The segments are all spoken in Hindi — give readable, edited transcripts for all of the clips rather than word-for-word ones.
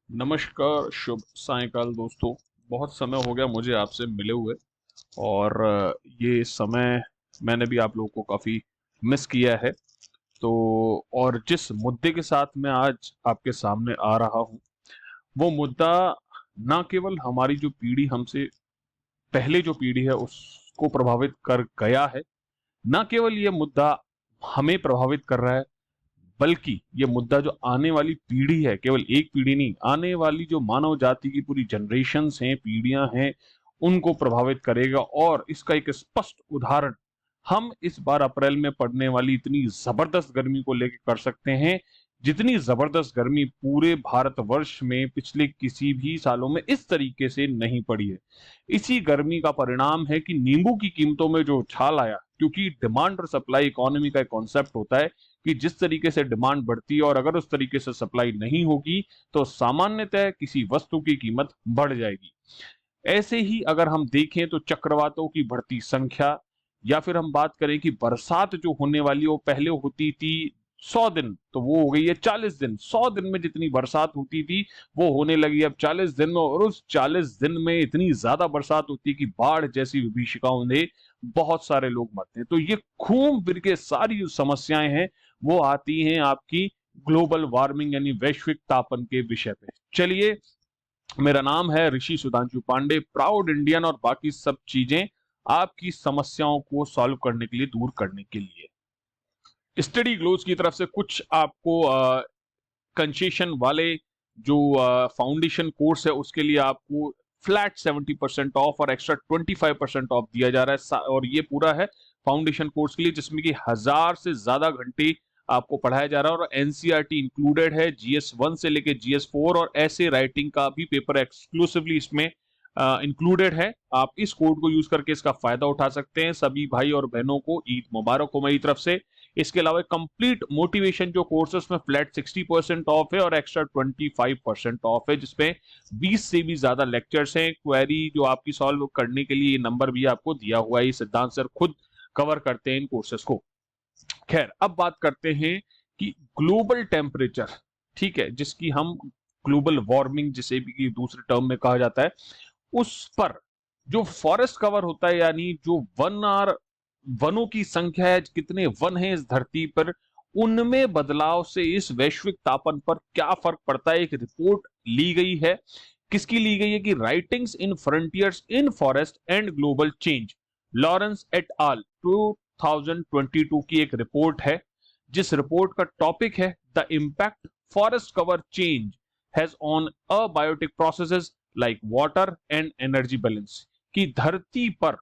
नमस्कार, शुभ सायंकाल दोस्तों। बहुत समय हो गया मुझे आपसे मिले हुए और ये समय मैंने भी आप लोगों को काफ़ी मिस किया है। तो और जिस मुद्दे के साथ मैं आज आपके सामने आ रहा हूँ, वो मुद्दा ना केवल हमारी जो पीढ़ी हमसे पहले जो पीढ़ी है उसको प्रभावित कर गया है, ना केवल ये मुद्दा हमें प्रभावित कर रहा है, बल्कि ये मुद्दा जो आने वाली पीढ़ी है, केवल एक पीढ़ी नहीं, आने वाली जो मानव जाति की पूरी जनरेशन्स हैं, पीढ़ियां हैं, उनको प्रभावित करेगा। और इसका एक स्पष्ट उदाहरण हम इस बार अप्रैल में पड़ने वाली इतनी जबरदस्त गर्मी को लेकर कर सकते हैं, जितनी जबरदस्त गर्मी पूरे भारतवर्ष में पिछले किसी भी सालों में इस तरीके से नहीं पड़ी है। इसी गर्मी का परिणाम है कि नींबू की कीमतों में जो उछाल आया, क्योंकि डिमांड और सप्लाई इकोनॉमी का एक कॉन्सेप्ट होता है कि जिस तरीके से डिमांड बढ़ती है और अगर उस तरीके से सप्लाई नहीं होगी तो सामान्यतः किसी वस्तु की कीमत बढ़ जाएगी। ऐसे ही अगर हम देखें तो चक्रवातों की बढ़ती संख्या, या फिर हम बात करें कि बरसात जो होने वाली है वो पहले होती थी 100 दिन, तो वो हो गई है 40 दिन। 100 दिन में जितनी बरसात होती थी वो होने लगी अब 40 दिन में, और उस 40 दिन में इतनी ज्यादा बरसात होती है कि बाढ़ जैसी विभीषिकाओं ने बहुत सारे लोग मरते हैं। तो ये घूम फिर के सारी जो समस्याएं हैं वो आती हैं आपकी ग्लोबल वार्मिंग यानी वैश्विक तापन के विषय पे। चलिए, मेरा नाम है ऋषि सुधांशु पांडे, प्राउड इंडियन और बाकी सब चीजें आपकी समस्याओं को सॉल्व करने के लिए, दूर करने के लिए। स्टडी ग्लोज की तरफ से कुछ आपको कंसेशन वाले जो फाउंडेशन कोर्स है उसके लिए आपको फ्लैट 70% ऑफ और एक्स्ट्रा 25% ऑफ दिया जा रहा है। और ये पूरा है फाउंडेशन कोर्स के लिए, जिसमें कि 1000 से ज्यादा घंटे आपको पढ़ाया जा रहा है और एनसीईआरटी इंक्लूडेड है, GS1 से लेके GS4, और ऐसे राइटिंग का भी पेपर एक्सक्लूसिवली इसमें इंक्लूडेड है। आप इस कोड को यूज करके इसका फायदा उठा सकते हैं। सभी भाई और बहनों को ईद मुबारक हो मेरी तरफ से। इसके अलावा कंप्लीट मोटिवेशन जो कोर्स है उसमें फ्लैट 60% ऑफ है और एक्स्ट्रा 25% ऑफ है, जिसमें 20 से भी ज्यादा लेक्चर्स हैं। क्वेरी जो आपकी सॉल्व करने के लिए ये नंबर भी आपको दिया हुआ है, ये सिद्धांत सर खुद कवर करते हैं इन कोर्सेस को। खैर, अब बात करते हैं कि ग्लोबल टेम्परेचर, ठीक है, जिसकी हम ग्लोबल वार्मिंग जिसे भी दूसरे टर्म में कहा जाता है, उस पर जो फॉरेस्ट कवर होता है, यानी जो वनों की संख्या है, कितने वन हैं इस धरती पर, उनमें बदलाव से इस वैश्विक तापन पर क्या फर्क पड़ता है, एक रिपोर्ट ली गई है। किसकी ली गई है कि writings in frontiers in forest and global change, Lawrence et al 2022 की एक रिपोर्ट है, जिस रिपोर्ट का टॉपिक है the impact forest cover change has on abiotic processes like water and energy balance. की धरती पर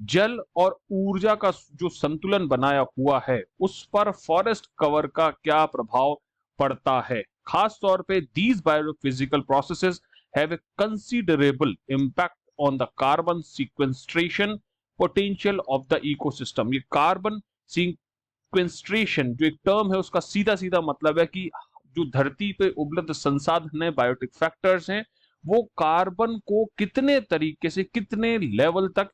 जल और ऊर्जा का जो संतुलन बनाया हुआ है उस पर फॉरेस्ट कवर का क्या प्रभाव पड़ता है। खास तौर पे these biophysical processes have a considerable impact on the carbon sequestration potential of the ecosystem. ये कार्बन सीक्वेंस्ट्रेशन जो एक टर्म है उसका सीधा सीधा मतलब है कि जो धरती पे उपलब्ध संसाधन है, बायोटिक फैक्टर्स हैं, वो कार्बन को कितने तरीके से, कितने लेवल तक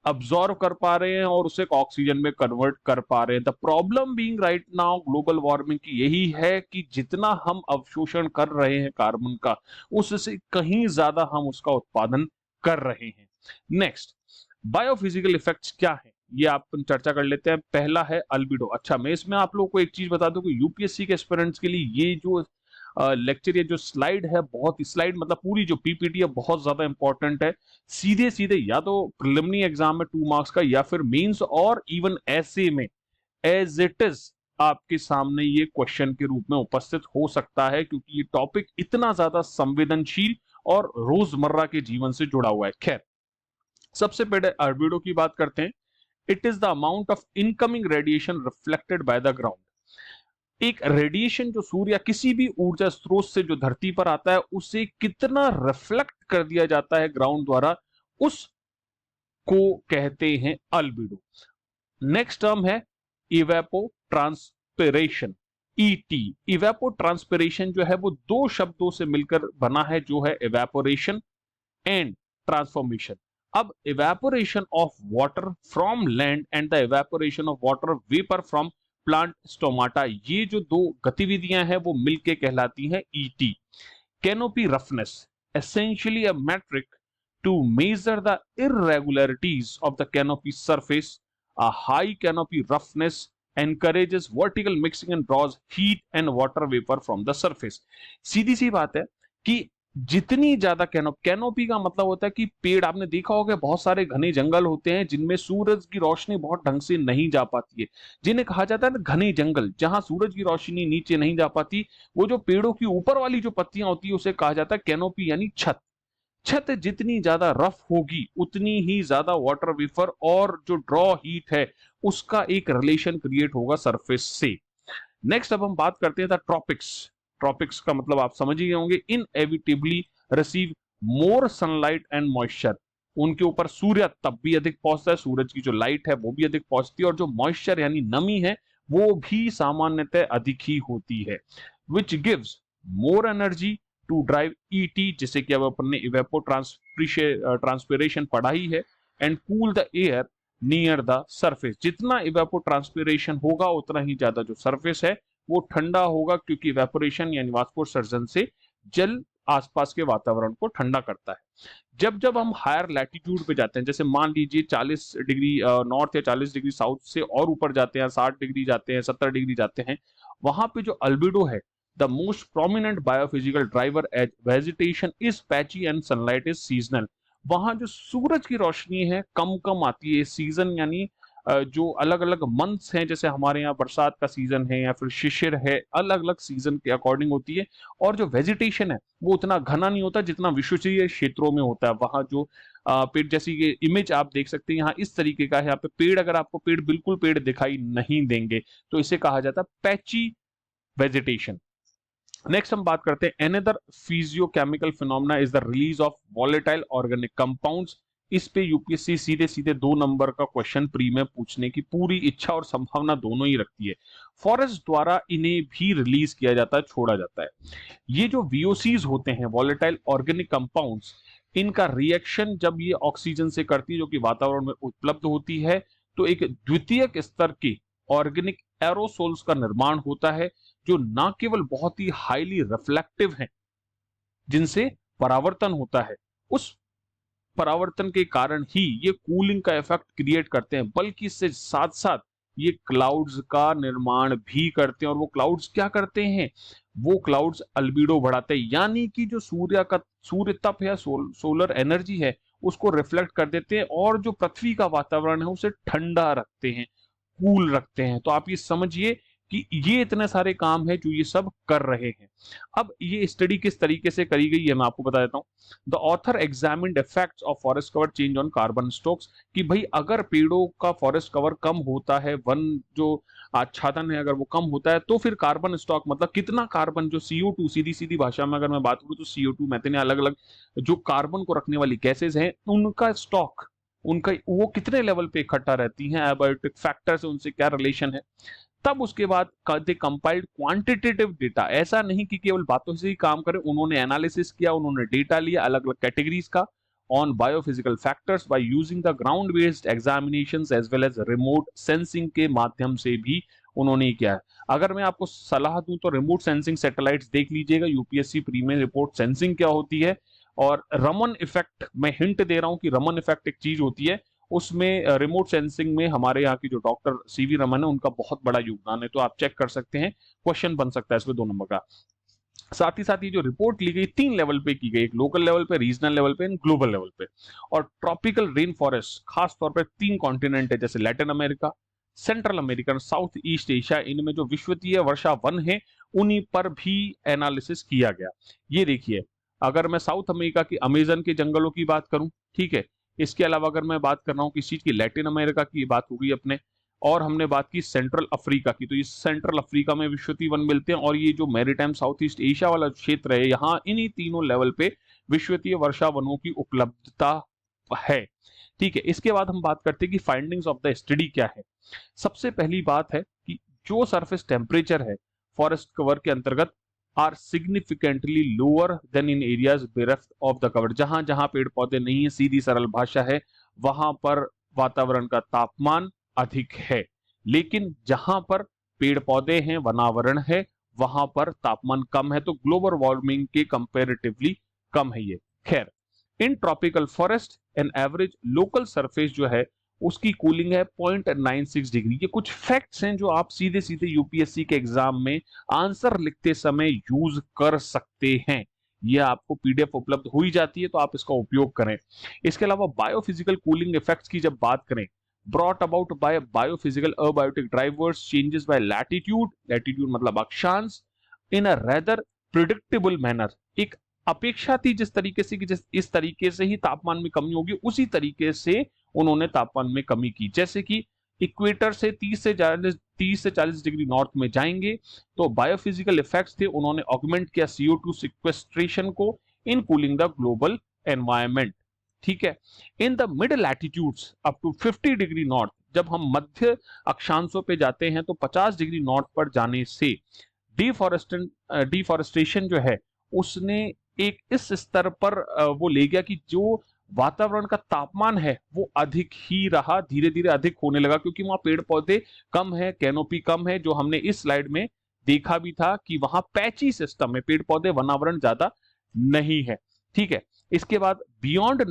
अब्सॉर्व कर पा रहे हैं और उसे ऑक्सीजन में कन्वर्ट कर पा रहे हैं। The problem being right now global warming की यही है कि जितना हम अवशोषण कर रहे हैं कार्बन का, उससे कहीं ज्यादा हम उसका उत्पादन कर रहे हैं। नेक्स्ट, बायोफिजिकल इफेक्ट्स क्या है ये आप चर्चा कर लेते हैं। पहला है अल्बिडो। अच्छा, मैं इसमें आप लोगों को एक चीज बता दूं कि यूपीएससी के एस्पिरेंट्स के लिए ये जो लेक्चर, ये जो स्लाइड है, बहुत स्लाइड मतलब पूरी जो पीपीटी है बहुत ज्यादा इंपॉर्टेंट है। सीधे सीधे या तो प्रिलिमिनरी एग्जाम में 2 मार्क्स का, या फिर मेंस और इवन ऐसे में एज इट इज आपके सामने ये क्वेश्चन के रूप में उपस्थित हो सकता है, क्योंकि ये टॉपिक इतना ज्यादा संवेदनशील और रोजमर्रा के जीवन से जुड़ा हुआ है। खैर, सबसे पहले अल्बिडो की बात करते हैं। It is the amount of incoming radiation reflected by the ground. एक रेडिएशन जो सूर्य या किसी भी ऊर्जा स्रोत से जो धरती पर आता है उसे कितना रिफ्लेक्ट कर दिया जाता है ग्राउंड द्वारा, उसको कहते हैं अल्बिडो। नेक्स्ट टर्म है इवेपो ट्रांसपिरेशन, ईटी। इवेपो ट्रांसपिरेशन जो है वो दो शब्दों से मिलकर बना है, जो है इवेपोरेशन एंड ट्रांसफॉर्मेशन। अब evaporation of water from land and the evaporation of water vapour from plant stomata, ये जो दो गतिविधियां हैं वो मिलके कहलाती हैं ET. Canopy roughness, essentially a metric to measure the irregularities of the canopy surface. A high canopy roughness encourages vertical mixing and draws heat and water vapor from the surface. सीधी सी बात है कि जितनी ज्यादा कैनोपी का मतलब होता है कि पेड़, आपने देखा होगा बहुत सारे घने जंगल होते हैं जिनमें सूरज की रोशनी बहुत ढंग से नहीं जा पाती है, जिन्हें कहा जाता है ना घने जंगल, जहां सूरज की रोशनी नीचे नहीं जा पाती। वो जो पेड़ों की ऊपर वाली जो पत्तियां होती है उसे कहा जाता है कैनोपी यानी छत। छत जितनी ज्यादा रफ होगी उतनी ही ज्यादा वाटर वेपर और जो ड्रॉ हीट है उसका एक रिलेशन क्रिएट होगा सरफेस से। नेक्स्ट अब हम बात करते हैं द ट्रॉपिक्स। ट्रॉपिक्स का मतलब आप समझ ही गए होंगे, inevitably receive more sunlight and moisture. उनके ऊपर सूर्य तब भी अधिक पहुंचता है, सूरज की जो लाइट है वो भी अधिक पहुंचती है, और जो मॉइस्चर यानी नमी है वो भी सामान्यतः अधिक ही होती है। Which gives more energy to drive ET, जिसे कि अब अपन ने इवेपो ट्रांसपिरेशन पढ़ा ही है, and cool the air near the surface. जितना इवेपोट्रांसपिरेशन होगा उतना ही ज्यादा जो सरफेस है वो ठंडा होगा, क्योंकि इवेपोरेशन यानी वाष्पोत्सर्जन से जल आसपास के वातावरण को ठंडा करता है। जब जब हम हायर लैटिट्यूड पे जाते हैं, जैसे मान लीजिए 40 डिग्री नॉर्थ या 40 डिग्री साउथ से और ऊपर जाते हैं, 60 डिग्री जाते हैं, 70 डिग्री जाते हैं, वहां पे जो अल्बिडो है, the most prominent biophysical driver as vegetation is patchy and sunlight is seasonal. वहां जो सूरज की रोशनी है कम कम आती है। सीजन यानी जो अलग अलग मंथ्स हैं, जैसे हमारे यहाँ बरसात का सीजन है या फिर शिशिर है, अलग अलग सीजन के अकॉर्डिंग होती है। और जो वेजिटेशन है वो उतना घना नहीं होता जितना विश्वसनीय क्षेत्रों में होता है। वहां जो पेड़, जैसी ये इमेज आप देख सकते हैं यहाँ इस तरीके का है, यहाँ पे पेड़, अगर आपको पेड़ बिल्कुल पेड़ दिखाई नहीं देंगे तो इसे कहा जाता है पैची वेजिटेशन। नेक्स्ट हम बात करते हैं another physiochemical phenomena is the release of volatile organic compounds. इस पे यूपीएससी सीधे सीधे 2 नंबर का क्वेश्चन प्री में पूछने की पूरी इच्छा और संभावना दोनों ही रखती है। फॉरेस्ट द्वारा इन्हें भी रिलीज किया जाता है, छोड़ा जाता है। ये जो वीओसीज होते हैं, वॉलेटाइल ऑर्गेनिक कंपाउंड्स, इनका रिएक्शन जब ये ऑक्सीजन से करती है जो कि वातावरण में उपलब्ध होती है, तो एक द्वितीयक स्तर के ऑर्गेनिक एरोसोल्स का निर्माण होता है, जो न केवल बहुत ही हाईली रिफ्लेक्टिव हैं, जिनसे परावर्तन होता है, उस परावर्तन के कारण ही ये कूलिंग का इफेक्ट क्रिएट करते हैं, बल्कि इससे साथ साथ ये क्लाउड्स का निर्माण भी करते हैं। और वो क्लाउड्स क्या करते हैं, वो क्लाउड्स अल्बिडो बढ़ाते हैं, यानी कि जो सूर्य तप है, सोलर एनर्जी है, उसको रिफ्लेक्ट कर देते हैं और जो पृथ्वी का वातावरण है उसे ठंडा रखते हैं, कूल रखते हैं। तो आप ये समझिए कि ये इतने सारे काम है जो ये सब कर रहे हैं। अब ये स्टडी किस तरीके से करी गई है मैं आपको बता देता हूं। The author examined effects of forest cover change on carbon stocks, कि भाई अगर पेड़ों का फॉरेस्ट कवर कम होता है, वन जो आच्छादन है अगर वो कम होता है, तो फिर कार्बन स्टॉक मतलब कितना कार्बन, जो CO2, सीधी सीधी भाषा में अगर मैं बात करूं तो CO2 मीथेन, अलग अलग जो कार्बन को रखने वाली गैसेज हैं, उनका स्टॉक, उनका वो कितने लेवल पे इकट्ठा रहती हैं, एबायोटिक फैक्टर से उनसे क्या रिलेशन है। तब उसके बाद दे कंपाइल्ड क्वांटिटेटिव डेटा। ऐसा नहीं कि केवल बातों से ही काम करें, उन्होंने एनालिसिस किया, उन्होंने डेटा लिया अलग अलग कैटेगरीज का on biophysical factors by using the ground based examinations as well as remote sensing के माध्यम से भी उन्होंने किया है। अगर मैं आपको सलाह दूं तो रिमोट सेंसिंग सैटेलाइट्स देख लीजिएगा, यूपीएससी प्री में रिपोर्ट सेंसिंग क्या होती है। और रमन इफेक्ट, मैं हिंट दे रहा हूं कि रमन इफेक्ट एक चीज होती है, उसमें रिमोट सेंसिंग में हमारे यहाँ की जो डॉक्टर सीवी रमन है उनका बहुत बड़ा योगदान है। तो आप चेक कर सकते हैं, क्वेश्चन बन सकता है इसमें 2 नंबर का। साथ ही साथ ये जो रिपोर्ट ली गई 3 लेवल पे की गई, एक लोकल लेवल पे, रीजनल लेवल पे एंड ग्लोबल लेवल पे। और ट्रॉपिकल रेन फॉरेस्ट खास तौर पर 3 कॉन्टिनेंट है, जैसे Latin America, central America, south east Asia, इनमें जो विश्वतीय वर्षा वन है उन्हीं पर भी एनालिसिस किया गया। ये देखिए, अगर मैं साउथ अमेरिका की अमेजन के जंगलों की बात करूं, ठीक है, इसके अलावा अगर मैं बात कर रहा हूँ किस चीज की, लैटिन अमेरिका की बात होगी अपने, और हमने बात की सेंट्रल अफ्रीका की, तो ये सेंट्रल अफ्रीका में विश्वतीय वन मिलते हैं। और ये जो मैरीटाइम साउथ ईस्ट एशिया वाला क्षेत्र है, यहाँ इन्हीं तीनों लेवल पे विश्वतीय वर्षा वनों की उपलब्धता है। ठीक है, इसके बाद हम बात करते हैं कि फाइंडिंग्स ऑफ द स्टडी क्या है। सबसे पहली बात है कि जो सरफेस टेम्परेचर है फॉरेस्ट कवर के अंतर्गत are significantly lower than in areas bereft of the cover. जहां जहां पेड़ पौधे नहीं है, सीधी सरल भाषा है, वहां पर वातावरण का तापमान अधिक है। लेकिन जहां पर पेड़ पौधे हैं, वनावरण है, वहां पर तापमान कम है, तो ग्लोबल वार्मिंग के कंपैरेटिवली कम है ये। खैर, in tropical forest an average local surface जो है उसकी कूलिंग है 0.96 डिग्री। ये कुछ फैक्ट्स हैं जो आप सीधे सीधे यूपीएससी के एग्जाम में आंसर लिखते समय यूज कर सकते हैं। ये आपको पीडीएफ उपलब्ध हो ही जाती है, तो आप इसका उपयोग करें। इसके अलावा बायोफिजिकल कूलिंग इफेक्ट्स की जब बात करें, brought about by biophysical abiotic drivers changes by latitude, latitude मतलब अक्षांश, इन अ रेदर प्रिडिक्टेबल मैनर। एक अपेक्षा थी जिस तरीके से कि जिस इस तरीके से ही तापमान में कमी होगी, उसी तरीके से उन्होंने तापमान में कमी की। जैसे कि इक्वेटर से 30 से 40 डिग्री नॉर्थ में जाएंगे तो बायोफिजिकल इफेक्ट्स थे, उन्होंने ऑगमेंट किया CO2 सिक्वेस्ट्रेशन को in cooling the global environment. ठीक है। In the mid latitudes up to 50 degree north, जब हम मध्य अक्षांशों पे जाते हैं तो 50 डिग्री नॉर्थ पर जाने से डिफॉरेस्टेशन जो है उसने एक इस स्तर पर वो ले गया कि जो वातावरण का तापमान है वो अधिक ही रहा, धीरे धीरे अधिक होने लगा, क्योंकि वहां पेड़ पौधे कम है, कैनोपी कम है, जो हमने इस स्लाइड में देखा भी था कि वहां पैची सिस्टम है, पेड़ पौधे वनावरण ज्यादा नहीं है। ठीक है। इसके बाद बियॉन्ड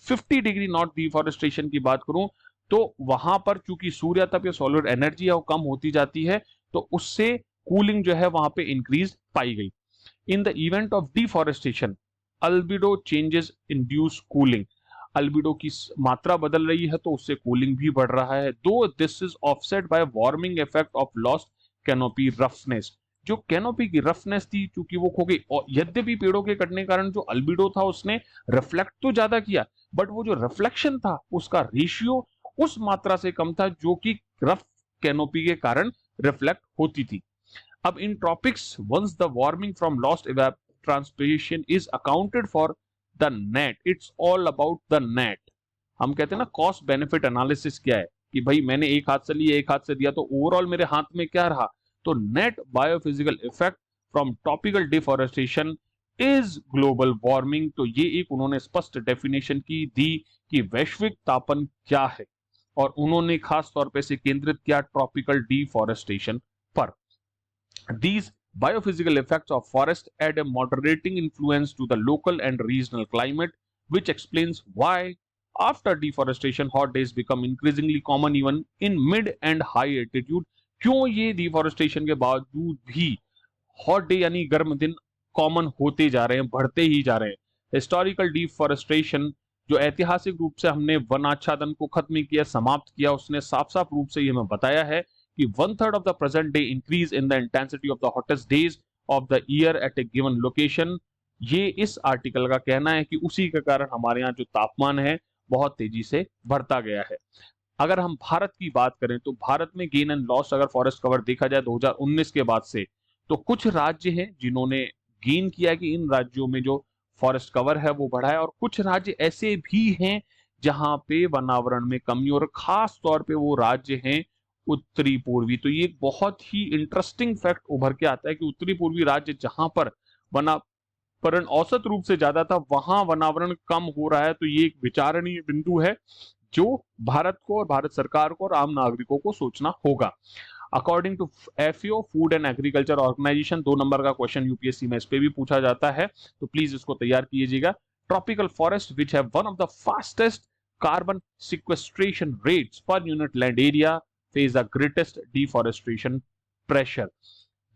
50 डिग्री नॉर्थ डिफॉरेस्टेशन की बात करूं तो वहां पर चूंकि सूर्य तप या सोलर एनर्जी है वो कम होती जाती है, तो उससे कूलिंग जो है वहां पे इंक्रीज पाई गई। In the event of deforestation albedo changes induce cooling, albedo की मात्रा बदल रही है तो उससे कूलिंग भी बढ़ रहा है। Though this is offset by warming effect of lost canopy roughness, जो कैनोपी की रफनेस थी चूंकि वो खो गई, और यद्यपि पेड़ों के कटने के कारण जो अल्बिडो था उसने रिफ्लेक्ट तो ज्यादा किया, बट वो जो रिफ्लेक्शन था उसका रेशियो उस मात्रा से कम था जो कि रफ कैनोपी के कारण रिफ्लेक्ट होती थी। अब in tropics once the warming from lost transpiration is accounted for the net, it's all about the net। हम कहते हैं ना कॉस्ट बेनिफिट एनालिसिस क्या है कि भाई मैंने एक हाथ से लिया एक हाथ से दिया तो ओवरऑल मेरे हाथ में क्या रहा, तो net biophysical effect from topical deforestation is global warming. तो ये एक उन्होंने स्पष्ट डेफिनेशन की दी कि वैश्विक तापन क्या है, और उन्होंने खास तौर पे से केंद्रित किया ट्रॉपिकल डिफॉरेस्टेशन पर। These biophysical effects of forest add a moderating influence to the local and regional climate, which explains why after deforestation hot days become increasingly common even in mid and high altitude। क्यों ये डिफॉरेस्टेशन के बावजूद भी हॉट डे यानी गर्म दिन कॉमन होते जा रहे हैं, बढ़ते ही जा रहे हैं। हिस्टोरिकल डिफॉरेस्टेशन, जो ऐतिहासिक रूप से हमने वनाच्छादन को खत्म किया, समाप्त किया, उसने साफ साफ रूप से ये हमें बताया है कि 1/3 of the present day increase in the intensity of the hottest days of the year at a given location। ये इस आर्टिकल का कहना है कि उसी के कारण हमारे यहाँ जो तापमान है बहुत तेजी से बढ़ता गया है। अगर हम भारत की बात करें तो भारत में गेन एंड लॉस अगर फॉरेस्ट कवर देखा जाए 2019 के बाद से, तो कुछ राज्य हैं जिन्होंने गेन किया है कि इन राज्यों में जो फॉरेस्ट कवर है वो बढ़ा है, और कुछ राज्य ऐसे भी हैं जहां पे वनावरण में कमी, और खास तौर पे वो राज्य हैं उत्तरी पूर्वी। तो ये एक बहुत ही इंटरेस्टिंग फैक्ट उभर के आता है कि उत्तरी पूर्वी राज्य जहां पर वनावरण औसत रूप से ज्यादा था वहां वनावरण कम हो रहा है। तो ये एक विचारणीय बिंदु है जो भारत को और भारत सरकार को और आम नागरिकों को सोचना होगा। According to FAO food and agriculture organization, 2 number का क्वेश्चन यूपीएससी में इस पे भी पूछा जाता है, तो प्लीज इसको तैयार कीजिएगा। Tropical forest which have one of the fastest carbon sequestration rates per unit land area face the greatest deforestation pressure.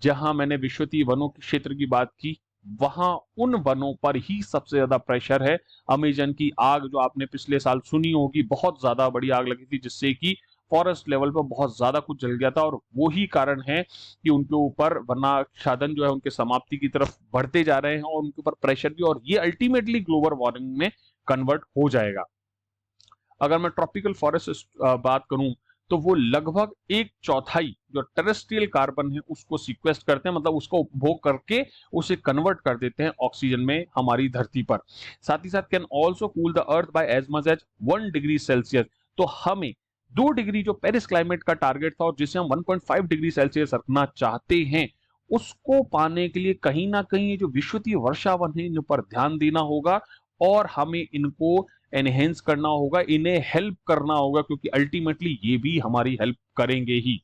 जहां मैंने विश्वतीय वनों के क्षेत्र की बात की, वहां उन वनों पर ही सबसे ज्यादा प्रेशर है। अमेजन की आग जो आपने पिछले साल सुनी होगी, बहुत ज्यादा बड़ी आग लगी थी जिससे कि फॉरेस्ट लेवल पर बहुत ज्यादा कुछ जल गया था, और वो ही कारण है कि उनके ऊपर वनाच्छादन जो है उनके समाप्ति की तरफ बढ़ते जा रहे हैं और उनके ऊपर प्रेशर भी, और ये अल्टीमेटली ग्लोबल वार्मिंग में कन्वर्ट हो जाएगा। अगर मैं ट्रॉपिकल फॉरेस्ट बात करूं तो वो लगभग 1/4 जो टेरेस्ट्रियल कार्बन है उसको सीक्वेस्ट करते हैं, मतलब उसको उपभोग करके उसे कन्वर्ट कर देते हैं ऑक्सीजन में हमारी धरती पर। साथ ही साथ can also cool the earth by as much as 1 degree Celsius. तो हमें 2 डिग्री जो पेरिस क्लाइमेट का टारगेट था और जिसे हम 1.5 डिग्री सेल्सियस रखना चाहते हैं, उसको पाने के लिए कहीं ना कहीं जो विश्वतीय वर्षावन है इन पर ध्यान देना होगा, और हमें इनको एनहेंस करना होगा, इन्हें हेल्प करना होगा, क्योंकि अल्टीमेटली ये भी हमारी हेल्प करेंगे ही।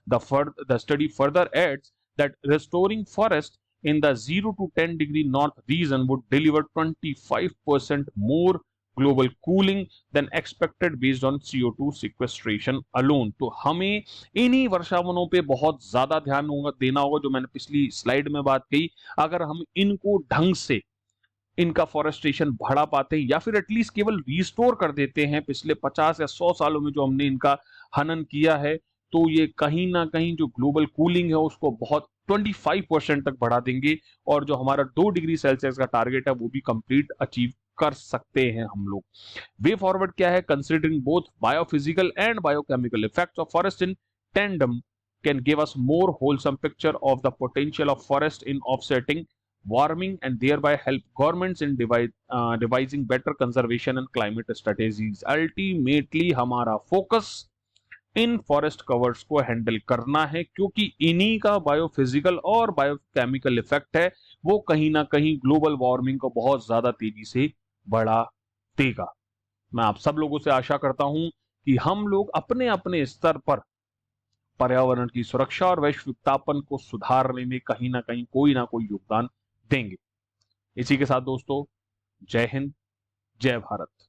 The study further adds that restoring forest in the 0 to 10 degree north region would deliver 25% more global cooling than expected based on CO2 sequestration alone. तो हमें इन्हीं वर्षावनों पे बहुत ज्यादा ध्यान देना होगा, जो मैंने पिछली स्लाइड में बात कही। अगर हम इनको ढंग से इनका फॉरेस्टेशन बढ़ा पाते हैं, या फिर एटलीस्ट केवल रिस्टोर कर देते हैं पिछले 50 या 100 सालों में जो हमने इनका हनन किया है, तो ये कहीं ना कहीं जो ग्लोबल कूलिंग है उसको बहुत 25% तक बढ़ा देंगे, और जो हमारा 2 डिग्री सेल्सियस का टारगेट है वो भी कंप्लीट अचीव कर सकते हैं हम लोग। वे फॉरवर्ड क्या है? Considering both biophysical and biochemical effects of forest in tandem can give us more wholesome picture of the potential of forest in offsetting warming and thereby help governments in devising better conservation and climate strategies. Ultimately हमारा फोकस इन फॉरेस्ट कवर्स को हैंडल करना है, क्योंकि इन्हीं का बायोफिजिकल और बायोकेमिकल इफेक्ट है वो कहीं ना कहीं ग्लोबल वार्मिंग को बहुत ज्यादा तेजी से बढ़ा देगा। मैं आप सब लोगों से आशा करता हूं कि हम लोग अपने अपने स्तर पर पर्यावरण की सुरक्षा और वैश्विक तापन को सुधारने में कहीं ना कोई योगदान देंगे। इसी के साथ दोस्तों, जय हिंद, जय भारत।